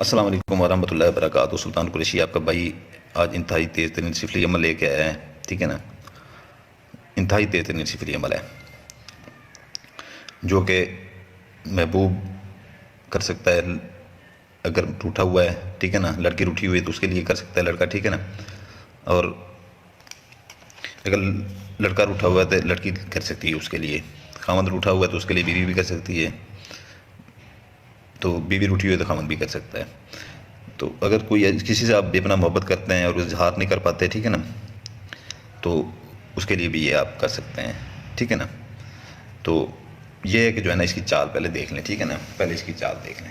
السلام علیکم ورحمۃ اللہ وبرکاتہ۔ سلطان قریشی آپ کا بھائی آج انتہائی تیز ترین سفلی عمل لے کے آیا ہے، ٹھیک ہے نا۔ انتہائی تیز ترین سفلی عمل ہے جو کہ محبوب کر سکتا ہے اگر روٹھا ہوا ہے، ٹھیک ہے نا۔ لڑکی روٹھی ہوئی ہے تو اس کے لیے کر سکتا ہے لڑکا، ٹھیک ہے نا۔ اور اگر لڑکا روٹھا ہوا ہے تو لڑکی کر سکتی ہے اس کے لیے۔ خامند روٹھا ہوا ہے تو اس کے لیے بیوی بھی کر سکتی ہے، تو بیوی روٹھی ہوئی تو خامند بھی کر سکتا ہے۔ تو اگر کوئی کسی سے آپ بے پناہ محبت کرتے ہیں اور اظہار نہیں کر پاتے، ٹھیک ہے نا، تو اس کے لیے بھی یہ آپ کر سکتے ہیں، ٹھیک ہے نا۔ تو یہ ہے کہ جو ہے نا اس کی چال پہلے دیکھ لیں، ٹھیک ہے نا۔ پہلے اس کی چال دیکھ لیں۔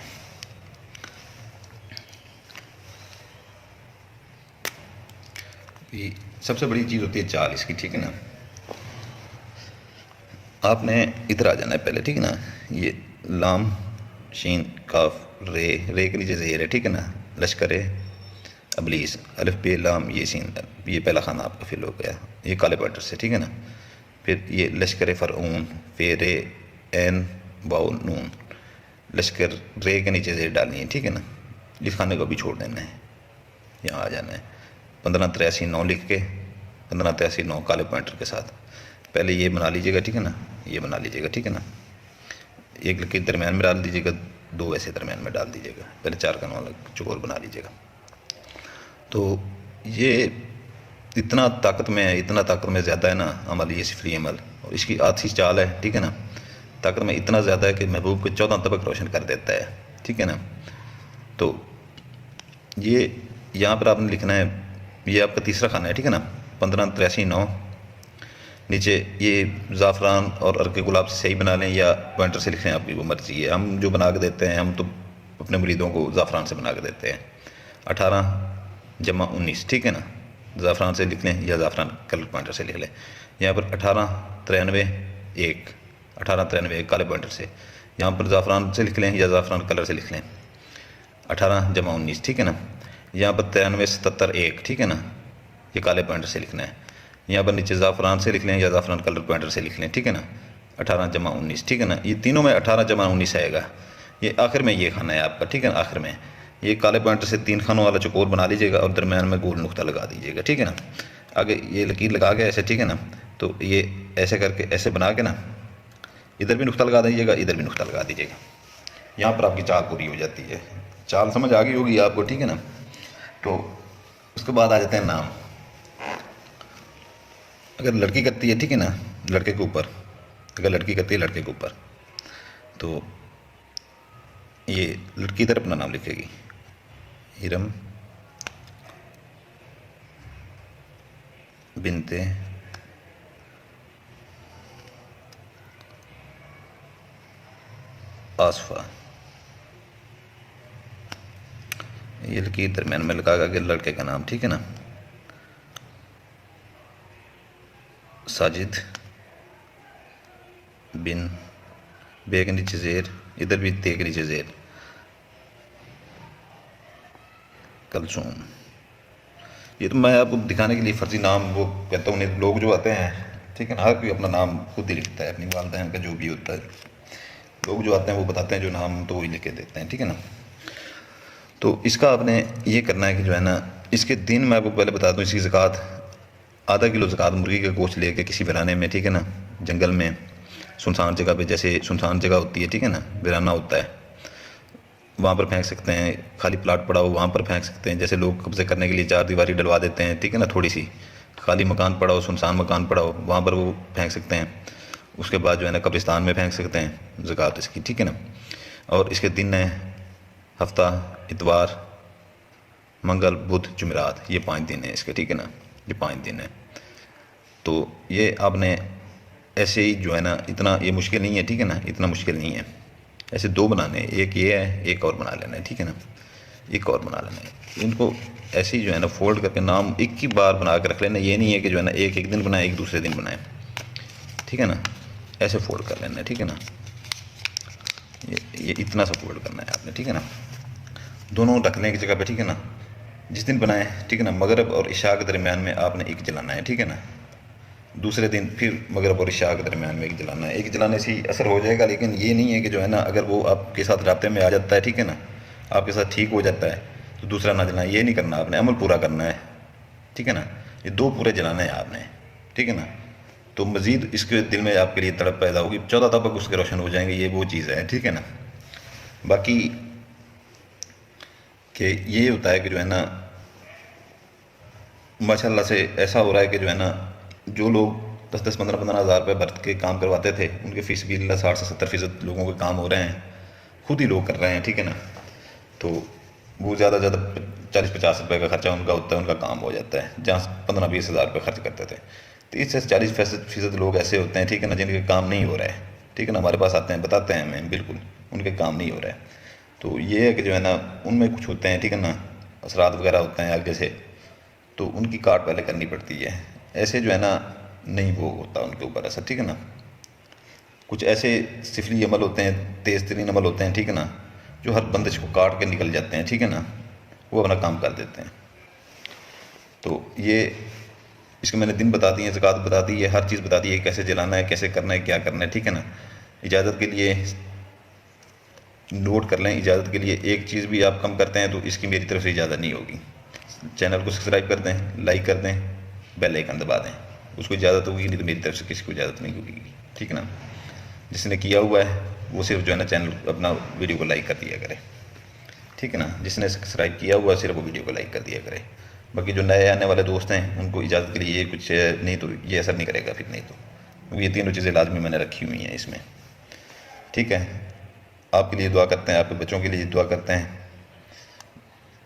سب سے بڑی چیز ہوتی ہے چال اس کی، ٹھیک ہے نا۔ آپ نے ادھر آ جانا ہے پہلے، ٹھیک ہے نا۔ یہ لام شین کاف رے کے نیچے زہر ہے، ٹھیک ہے نا۔ لشکر ابلیس الف بے لام یہ سین، یہ پہلا خانہ آپ کا فل ہو گیا یہ کالے پوائنٹر سے، ٹھیک ہے نا۔ پھر یہ لشکر فرعون فے رے این واؤ نون، لشکر رے کے نیچے زہر ڈالنی ہے، ٹھیک ہے نا۔ اس خانے کو بھی چھوڑ دینا ہے، یہاں آ جانا ہے 1583 9 لکھ کے 1583 9 کالے پوائنٹر کے ساتھ پہلے یہ بنا لیجیے گا، ٹھیک ہے نا۔ یہ بنا لیجیے گا، ٹھیک ہے نا۔ ایک لکیر درمیان میں ڈال دیجیے گا، دو ایسے درمیان میں ڈال دیجیے گا، پہلے 4 کا 9 چکور بنا لیجیے گا۔ تو یہ اتنا طاقت میں ہے، اتنا طاقت میں زیادہ ہے نا عمل، یہ سفلی عمل، اور اس کی آتھی چال ہے، ٹھیک ہے نا۔ طاقت میں اتنا زیادہ ہے کہ محبوب کو 14 طبق روشن کر دیتا ہے، ٹھیک ہے نا۔ تو یہ یہاں پر آپ نے لکھنا ہے، یہ آپ کا تیسرا خانہ ہے، ٹھیک ہے نا۔ 1583 9 نیچے یہ زعفران اور عرق گلاب سے صحیح بنا لیں یا پوائنٹر سے لکھ لیں، آپ کی وہ مرضی ہے۔ ہم جو بنا کے دیتے ہیں، ہم تو اپنے مریدوں کو زعفران سے بنا کے دیتے ہیں۔ 18 جمع 19، ٹھیک ہے نا۔ زعفران سے لکھ لیں یا زعفران کلر پوائنٹر سے لکھ لیں۔ یہاں پر 18 93 1 18 93 1 کالے پوائنٹر سے، یہاں پر زعفران سے لکھ لیں یا زعفران کلر سے لکھ لیں۔ 18 جمع 19، ٹھیک ہے نا۔ یہاں پر 93 77 1، ٹھیک ہے نا، یہ کالے پوائنٹر سے لکھنا ہے۔ یہاں پر نیچے زعفران سے لکھ لیں یا زعفران کلر پوائنٹر سے لکھ لیں، ٹھیک ہے نا۔ 18 جمع 19، ٹھیک ہے نا۔ یہ تینوں میں 18 جمع 19 آئے گا۔ یہ آخر میں یہ خانہ ہے آپ کا، ٹھیک ہے نا۔ آخر میں یہ کالے پوائنٹر سے 3 خانوں والا چکور بنا لیجیے گا اور درمیان میں گول نقطہ لگا دیجیے گا، ٹھیک ہے نا۔ آگے یہ لکیر لگا کے ایسے، ٹھیک ہے نا۔ تو یہ ایسے کر کے ایسے بنا کے نا ادھر بھی نقطہ لگا دیجیے گا، ادھر بھی نقطہ لگا دیجیے گا۔ یہاں پر آپ کی چال پوری ہو جاتی ہے۔ چال سمجھ آ گئی ہوگی آپ کو، ٹھیک ہے نا۔ تو اس کے بعد آ جاتے ہیں نام۔ اگر لڑکی کرتی ہے، ٹھیک ہے نا، لڑکے کے اوپر، اگر لڑکی کرتی ہے لڑکے کے اوپر، تو یہ لڑکی ادھر اپنا نام لکھے گی، ہرم بنتے آصفہ، یہ لکیر درمیان میں لگا کے لڑکے کا نام، ٹھیک ہے نا۔ ساجد بن بے کے نیچے زیر، ادھر بھی تے کے نیچے زیر، کلثوم۔ یہ تو میں آپ کو دکھانے کے لیے فرضی نام وہ کہتا ہوں، لوگ جو آتے ہیں، ٹھیک ہے نا، ہر کوئی اپنا نام خود ہی لکھتا ہے، اپنی والدین کا جو بھی ہوتا ہے۔ لوگ جو آتے ہیں وہ بتاتے ہیں جو نام، تو وہی لکھ کے دیتے ہیں، ٹھیک ہے نا۔ تو اس کا آپ نے یہ کرنا ہے کہ جو ہے نا اس کے دن میں آپ کو پہلے بتا دوں، اس کی زکوٰۃ آدھا کلو زکوٰۃ مرغی کا گوشت لے کے کسی ویرانے میں، ٹھیک ہے نا، جنگل میں سنسان جگہ پہ، جیسے سنسان جگہ ہوتی ہے، ٹھیک ہے نا، ویرانہ ہوتا ہے، وہاں پر پھینک سکتے ہیں۔ خالی پلاٹ پڑا ہو وہاں پر پھینک سکتے ہیں، جیسے لوگ قبضے کرنے کے لیے 4 دیواری ڈلوا دیتے ہیں، ٹھیک ہے نا۔ تھوڑی سی خالی مکان پڑا ہو، سنسان مکان پڑا ہو، وہاں پر وہ پھینک سکتے ہیں۔ اس کے بعد جو ہے نا قبرستان میں پھینک سکتے ہیں زکوٰۃ اس کی، ٹھیک ہے نا۔ اور اس کے دن ہیں ہفتہ اتوار منگل بدھ جمعرات، یہ 5 دن ہیں اس کے، ٹھیک ہے نا، یہ 5 دن ہیں۔ تو یہ آپ نے ایسے ہی جو ہے نا، اتنا یہ مشکل نہیں ہے، ٹھیک ہے نا، اتنا مشکل نہیں ہے۔ ایسے 2 بنانے ہیں، ایک یہ ہے، ایک اور بنا لینا ہے، ٹھیک ہے نا، ایک اور بنا لینا ہے۔ ان کو ایسے ہی جو ہے نا فولڈ کر کے نام ایک ہی بار بنا کے رکھ لینا، یہ نہیں ہے کہ جو ہے نا ایک دن بنائیں ایک دوسرے دن بنائیں، ٹھیک ہے نا۔ ایسے فولڈ کر لینا ہے، ٹھیک ہے نا۔ یہ اتنا سا فولڈ کرنا ہے آپ نے، ٹھیک ہے نا، دونوں رکھنے کی جگہ پہ، ٹھیک ہے نا۔ جس دن بنائیں، ٹھیک ہے نا، مغرب اور عشاء کے درمیان میں آپ نے ایک جلانا ہے، ٹھیک ہے نا۔ دوسرے دن پھر مغرب اور عشاء کے درمیان میں ایک جلانا ہے۔ ایک جلانے سے ہی اثر ہو جائے گا، لیکن یہ نہیں ہے کہ جو ہے نا اگر وہ آپ کے ساتھ رابطے میں آ جاتا ہے، ٹھیک ہے نا، آپ کے ساتھ ٹھیک ہو جاتا ہے تو دوسرا نہ جلائیں، یہ نہیں کرنا، آپ نے عمل پورا کرنا ہے، ٹھیک ہے نا، یہ 2 پورے جلانے ہیں آپ نے، ٹھیک ہے نا، تو مزید اس کے دل میں آپ کے لیے تڑپ پیدا ہوگی، 14 طبق اس کے روشن ہو جائیں گے، یہ وہ چیز ہے، ٹھیک ہے نا۔ باقی کہ یہ ہوتا ہے کہ جو ہے نا ماشاء اللہ سے ایسا ہو رہا ہے کہ جو ہے نا جو لوگ 10-10 15-15 ہزار روپے بھر کے کام کرواتے تھے ان کے فی سبیل اللہ 60 سے 70% لوگوں کے کام ہو رہے ہیں، خود ہی لوگ کر رہے ہیں، ٹھیک ہے نا، تو وہ زیادہ سے زیادہ 40-50 روپے کا خرچہ ان کا ہوتا ہے، ان کا کام ہو جاتا ہے، جہاں 15-20 ہزار روپے خرچ کرتے تھے، تو 30 سے 40% لوگ ایسے ہوتے ہیں، ٹھیک ہے نا، جن کے کام نہیں ہو رہا ہے، ٹھیک ہے نا، ہمارے پاس آتے ہیں بتاتے ہیں ہمیں بالکل ان کے کام نہیں ہو رہا ہے، تو یہ ہے کہ جو ہے نا ان میں کچھ ہوتے ہیں، ٹھیک ہے نا، اثرات وغیرہ ہوتے ہیں آگے سے، تو ان کی کاٹ پہلے کرنی پڑتی ہے، ایسے جو ہے نا نہیں وہ ہوتا ان کے اوپر ایسا، ٹھیک ہے نا۔ کچھ ایسے سفلی عمل ہوتے ہیں، تیز ترین عمل ہوتے ہیں، ٹھیک ہے نا، جو ہر بندش کو کاٹ کے نکل جاتے ہیں، ٹھیک ہے نا، وہ اپنا کام کر دیتے ہیں۔ تو یہ اس کو میں نے دن بتا دی ہے، زکوٰۃ بتا دی ہے، ہر چیز بتا دی ہے، کیسے جلانا ہے، کیسے کرنا ہے، کیا کرنا ہے، ٹھیک ہے نا۔ اجازت کے لیے نوٹ کر لیں، اجازت کے لیے ایک چیز بھی آپ کم کرتے ہیں تو اس کی میری طرف سے اجازت نہیں ہوگی۔ چینل کو سبسکرائب کر دیں، لائک کر دیں، بیل آئیکن دبا دیں، اس کو اجازت ہوگی، نہیں تو میری طرف سے کسی کو اجازت نہیں ہوگی، ٹھیک ہے نا۔ جس نے کیا ہوا ہے وہ صرف جو ہے نا چینل اپنا ویڈیو کو لائک کر دیا کرے، ٹھیک ہے نا، جس نے سبسکرائب کیا ہوا ہے صرف وہ ویڈیو کو لائک کر دیا کرے۔ باقی جو نئے آنے والے دوست ہیں ان کو اجازت کے لیے یہ کچھ نہیں تو یہ اثر نہیں کرے گا، پھر نہیں تو کیونکہ یہ تینوں چیزیں لازمی میں نے رکھی ہوئی ہیں اس میں، ٹھیک ہے۔ آپ کے لیے دعا کرتے ہیں، آپ کے بچوں کے لیے دعا کرتے ہیں۔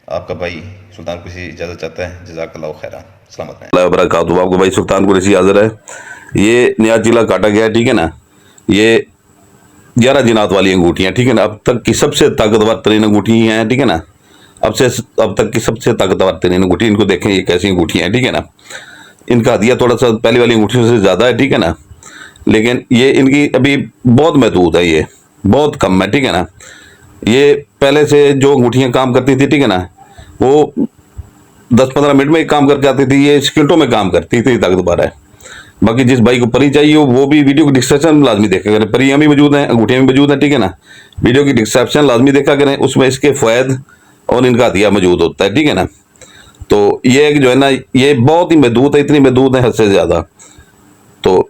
آپ کا بھائی سلطان قریشی اجازت چاہتا ہے، جزاک اللہ خیرہ، سلامت رہیں۔ اللہ وبرکاتہ۔ آپ کو بھائی سلطان قریشی حاضر ہے، یہ نیا چیلا کاٹا گیا ہے، ٹھیک ہے نا، یہ 11 جنات والی انگوٹھیاں، ٹھیک ہے نا، اب تک کی سب سے طاقتور ترین انگوٹھی ہیں، ٹھیک ہے نا، اب تک کی سب سے طاقتور ترین انگوٹھی، ان کو دیکھیں یہ کیسی انگوٹھیاں ہیں، ٹھیک ہے نا۔ ان کا ہدیہ تھوڑا سا پہلی والی انگوٹھیوں سے زیادہ ہے، ٹھیک ہے نا، لیکن یہ ان کی ابھی بہت محدود ہے، یہ بہت کم ہے، ٹھیک ہے نا۔ یہ پہلے سے جو انگوٹھیاں کام کرتی تھی، ٹھیک ہے نا، وہ 10-15 منٹ میں کام کر کے آتی تھی، یہ سیکنڈوں میں کام کرتی تھی، طاقتور ہے۔ باقی جس بھائی کو پری چاہیے ہو وہ بھی ویڈیو کی ڈسکرپشن لازمی دیکھا کریں، پریاں بھی موجود ہیں، انگوٹھیاں بھی موجود ہیں، ٹھیک ہے نا، ویڈیو کی ڈسکرپشن لازمی دیکھا کریں، اس میں اس کے فوائد اور ان کا ہدیہ موجود ہوتا ہے، ٹھیک ہے نا۔ تو یہ جو ہے نا یہ بہت ہی محدود ہے، اتنی محدود ہے حد سے زیادہ، تو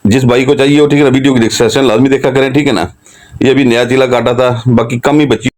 جس بھائی کو چاہیے ہو، ٹھیک ہے نا، ویڈیو کی ڈسکرپشن لازمی دیکھا کریں، ٹھیک ہے نا۔ یہ ابھی نیا چیلا کاٹا تھا، باقی کم ہی بچی